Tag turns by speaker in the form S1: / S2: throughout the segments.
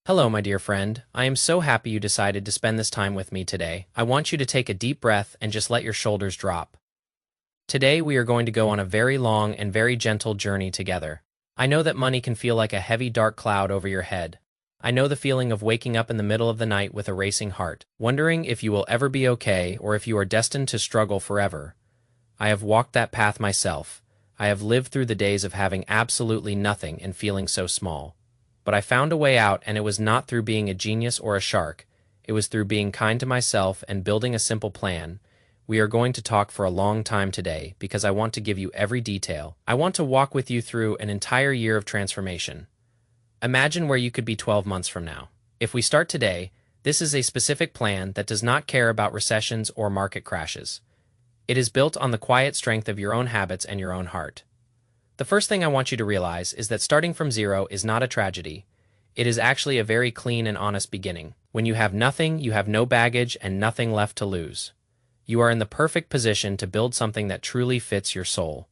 S1: Hello, my dear friend. I am so happy you decided to spend this time with me today. I want you to take a deep breath and just let your shoulders drop. Today, we are going to go on a very long and very gentle journey together. I know that money can feel like a heavy, dark cloud over your head. I know the feeling of waking up in the middle of the night with a racing heart, wondering if you will ever be okay or if you are destined to struggle forever. I have walked that path myself. I have lived through the days of having absolutely nothing and feeling so small. But I found a way out, and it was not through being a genius or a shark. It was through being kind to myself and building a simple plan. We are going to talk for a long time today because I want to give you every detail. I want to walk with you through an entire year of transformation. Imagine where you could be 12 months from now. If we start today, this is a specific plan that does not care about recessions or market crashes. It is built on the quiet strength of your own habits and your own heart. The first thing I want you to realize is that starting from zero is not a tragedy. It is actually a very clean and honest beginning. When you have nothing, you have no baggage and nothing left to lose. You are in the perfect position to build something that truly fits your soul.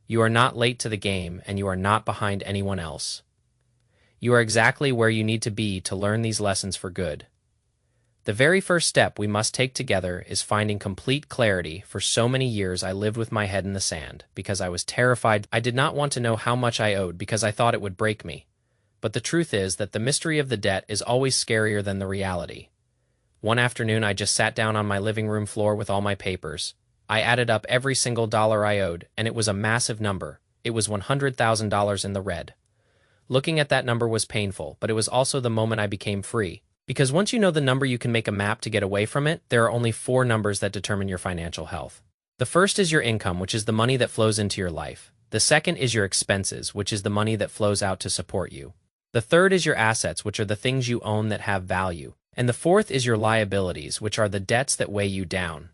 S1: You are not late to the game, and you are not behind anyone else. You are exactly where you need to be to learn these lessons for good. The very first step we must take together is finding complete clarity. For so many years I lived with my head in the sand because I was terrified. I did not want to know how much I owed because I thought it would break me. But the truth is that the mystery of the debt is always scarier than the reality. One afternoon I just sat down on my living room floor with all my papers. I added up every single dollar I owed, and it was a massive number. It was $100,000 in the red. Looking at that number was painful, but it was also the moment I became free. Because once you know the number, you can make a map to get away from it. There are only four numbers that determine your financial health. The first is your income, which is the money that flows into your life. The second is your expenses, which is the money that flows out to support you. The third is your assets, which are the things you own that have value. And the fourth is your liabilities, which are the debts that weigh you down.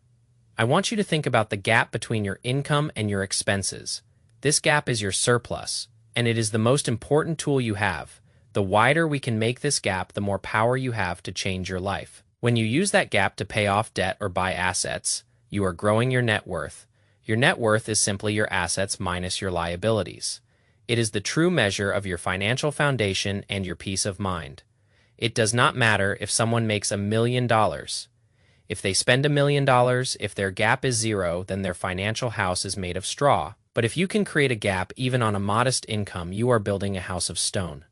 S1: I want you to think about the gap between your income and your expenses. This gap is your surplus, and it is the most important tool you have. The wider we can make this gap, the more power you have to change your life. When you use that gap to pay off debt or buy assets, you are growing your net worth. Your net worth is simply your assets minus your liabilities. It is the true measure of your financial foundation and your peace of mind. It does not matter if someone makes $1 million. If they spend $1 million, if their gap is zero, then their financial house is made of straw. But if you can create a gap even on a modest income, you are building a house of stone.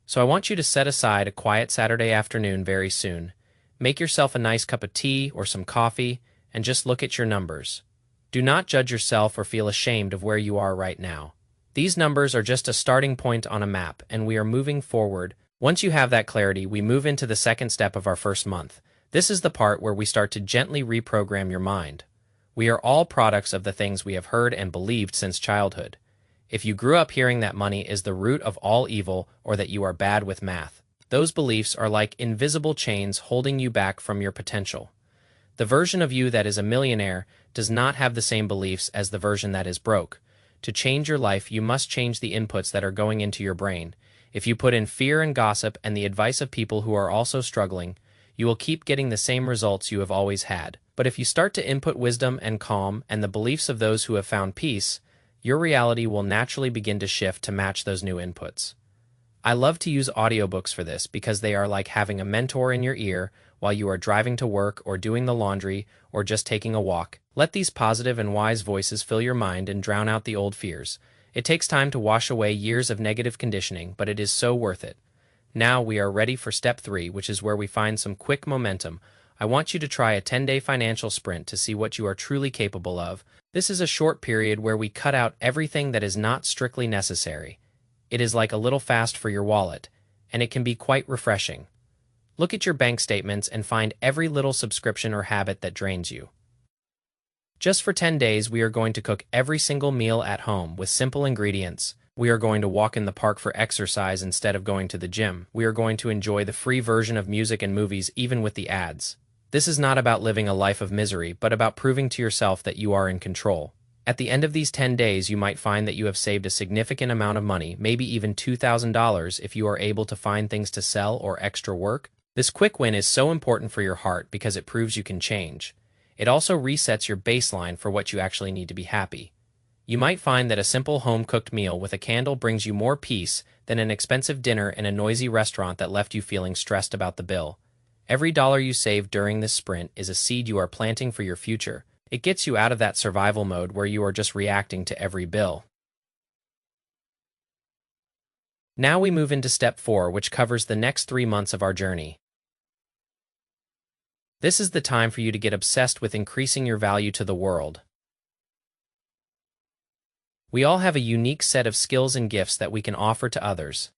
S1: So I want you to set aside a quiet Saturday afternoon very soon. Make yourself a nice cup of tea or some coffee and just look at your numbers. Do not judge yourself or feel ashamed of where you are right now. These numbers are just a starting point on a map, and we are moving forward. Once you have that clarity, we move into the second step of our first month. This is the part where we start to gently reprogram your mind. We are all products of the things we have heard and believed since childhood. If you grew up hearing that money is the root of all evil or that you are bad with math, those beliefs are like invisible chains holding you back from your potential. The version of you that is a millionaire does not have the same beliefs as the version that is broke. To change your life, you must change the inputs that are going into your brain. If you put in fear and gossip and the advice of people who are also struggling, you will keep getting the same results you have always had. But if you start to input wisdom and calm and the beliefs of those who have found peace, your reality will naturally begin to shift to match those new inputs. I love to use audiobooks for this because they are like having a mentor in your ear while you are driving to work or doing the laundry or just taking a walk. Let these positive and wise voices fill your mind and drown out the old fears. It takes time to wash away years of negative conditioning, but it is so worth it. Now we are ready for step 3, which is where we find some quick momentum. I want you to try a 10-day financial sprint to see what you are truly capable of. This is a short period where we cut out everything that is not strictly necessary. It is like a little fast for your wallet, and it can be quite refreshing. Look at your bank statements and find every little subscription or habit that drains you. Just for 10 days, we are going to cook every single meal at home with simple ingredients. We are going to walk in the park for exercise instead of going to the gym. We are going to enjoy the free version of music and movies even with the ads. This is not about living a life of misery, but about proving to yourself that you are in control. At the end of these 10 days, you might find that you have saved a significant amount of money, maybe even $2,000 if you are able to find things to sell or extra work. This quick win is so important for your heart because it proves you can change. It also resets your baseline for what you actually need to be happy. You might find that a simple home-cooked meal with a candle brings you more peace than an expensive dinner in a noisy restaurant that left you feeling stressed about the bill. Every dollar you save during this sprint is a seed you are planting for your future. It gets you out of that survival mode where you are just reacting to every bill. Now we move into step 4, which covers the next 3 months of our journey. This is the time for you to get obsessed with increasing your value to the world. We all have a unique set of skills and gifts that we can offer to others.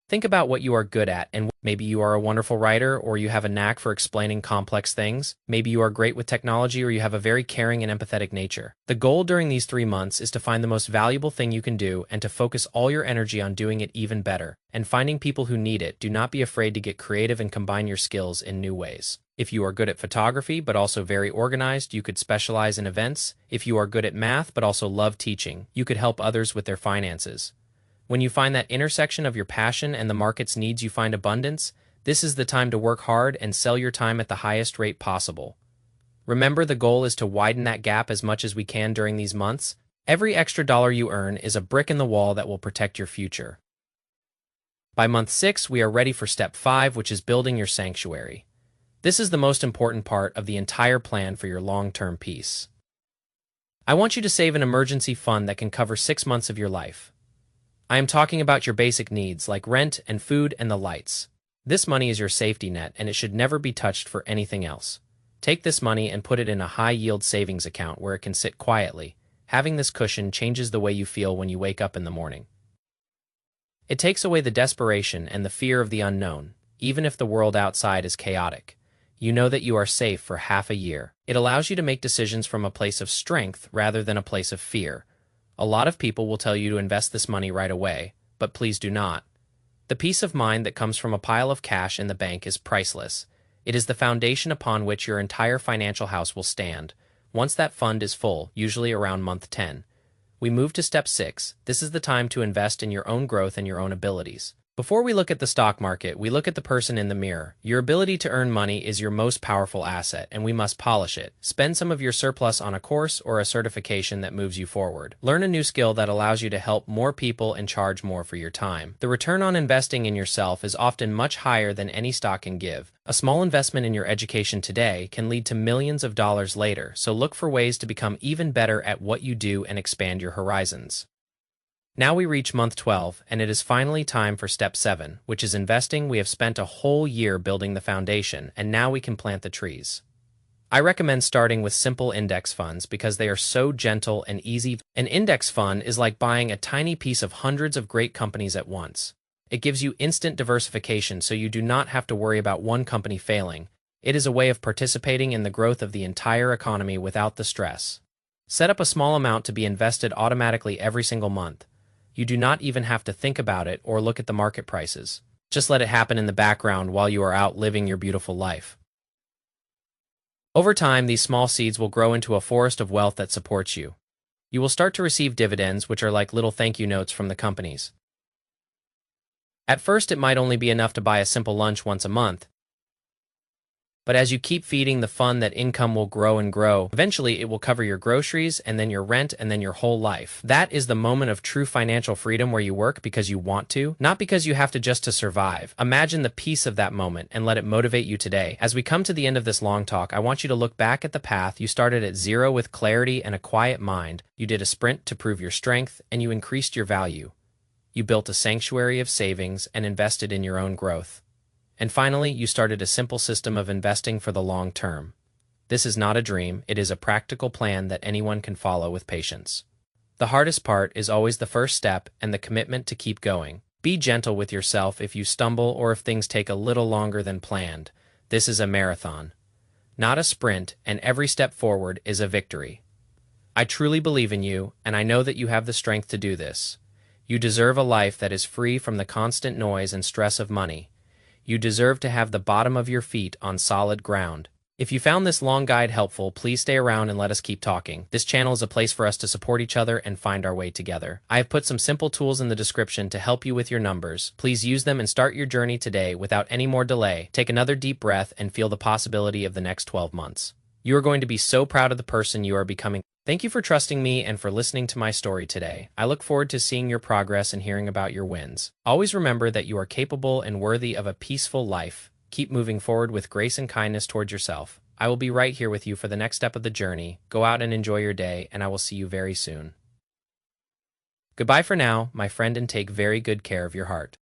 S1: Think about what you are good at, and maybe you are a wonderful writer, or you have a knack for explaining complex things. Maybe you are great with technology, or you have a very caring and empathetic nature. The goal during these 3 months is to find the most valuable thing you can do and to focus all your energy on doing it even better and finding people who need it. Do not be afraid to get creative and combine your skills in new ways. If you are good at photography but also very organized, you could specialize in events. If you are good at math but also love teaching, you could help others with their finances. When you find that intersection of your passion and the market's needs, you find abundance. This is the time to work hard and sell your time at the highest rate possible. Remember, the goal is to widen that gap as much as we can during these months. Every extra dollar you earn is a brick in the wall that will protect your future. By month 6, we are ready for step 5, which is building your sanctuary. This is the most important part of the entire plan for your long-term peace. I want you to save an emergency fund that can cover 6 months of your life. I am talking about your basic needs like rent and food and the lights. This money is your safety net, and it should never be touched for anything else. Take this money and put it in a high-yield savings account where it can sit quietly. Having this cushion changes the way you feel when you wake up in the morning. It takes away the desperation and the fear of the unknown. Even if the world outside is chaotic, you know that you are safe for half a year. It allows you to make decisions from a place of strength rather than a place of fear. A lot of people will tell you to invest this money right away, but please do not. The peace of mind that comes from a pile of cash in the bank is priceless. It is the foundation upon which your entire financial house will stand. Once that fund is full, usually around month 10, we move to step 6. This is the time to invest in your own growth and your own abilities. Before we look at the stock market, we look at the person in the mirror. Your ability to earn money is your most powerful asset, and we must polish it. Spend some of your surplus on a course or a certification that moves you forward. Learn a new skill that allows you to help more people and charge more for your time. The return on investing in yourself is often much higher than any stock can give. A small investment in your education today can lead to millions of dollars later, so look for ways to become even better at what you do and expand your horizons. Now we reach month 12, and it is finally time for step 7, which is investing. We have spent a whole year building the foundation, and now we can plant the trees. I recommend starting with simple index funds because they are so gentle and easy. An index fund is like buying a tiny piece of hundreds of great companies at once. It gives you instant diversification, so you do not have to worry about one company failing. It is a way of participating in the growth of the entire economy without the stress. Set up a small amount to be invested automatically every single month. You do not even have to think about it or look at the market prices. Just let it happen in the background while you are out living your beautiful life. Over time, these small seeds will grow into a forest of wealth that supports you. You will start to receive dividends, which are like little thank you notes from the companies. At first, it might only be enough to buy a simple lunch once a month. But as you keep feeding the fund, that income will grow and grow. Eventually, it will cover your groceries and then your rent and then your whole life. That is the moment of true financial freedom, where you work because you want to, not because you have to just to survive. Imagine the peace of that moment and let it motivate you today. As we come to the end of this long talk, I want you to look back at the path. You started at 0 with clarity and a quiet mind. You did a sprint to prove your strength, and you increased your value. You built a sanctuary of savings and invested in your own growth. And finally, you started a simple system of investing for the long term. This is not a dream, it is a practical plan that anyone can follow with patience. The hardest part is always the first step and the commitment to keep going. Be gentle with yourself if you stumble or if things take a little longer than planned. This is a marathon, not a sprint, and every step forward is a victory. I truly believe in you, and I know that you have the strength to do this. You deserve a life that is free from the constant noise and stress of money. You deserve to have the bottom of your feet on solid ground. If you found this long guide helpful, please stay around and let us keep talking. This channel is a place for us to support each other and find our way together. I have put some simple tools in the description to help you with your numbers. Please use them and start your journey today without any more delay. Take another deep breath and feel the possibility of the next 12 months. You are going to be so proud of the person you are becoming. Thank you for trusting me and for listening to my story today. I look forward to seeing your progress and hearing about your wins. Always remember that you are capable and worthy of a peaceful life. Keep moving forward with grace and kindness towards yourself. I will be right here with you for the next step of the journey. Go out and enjoy your day, and I will see you very soon. Goodbye for now, my friend, and take very good care of your heart.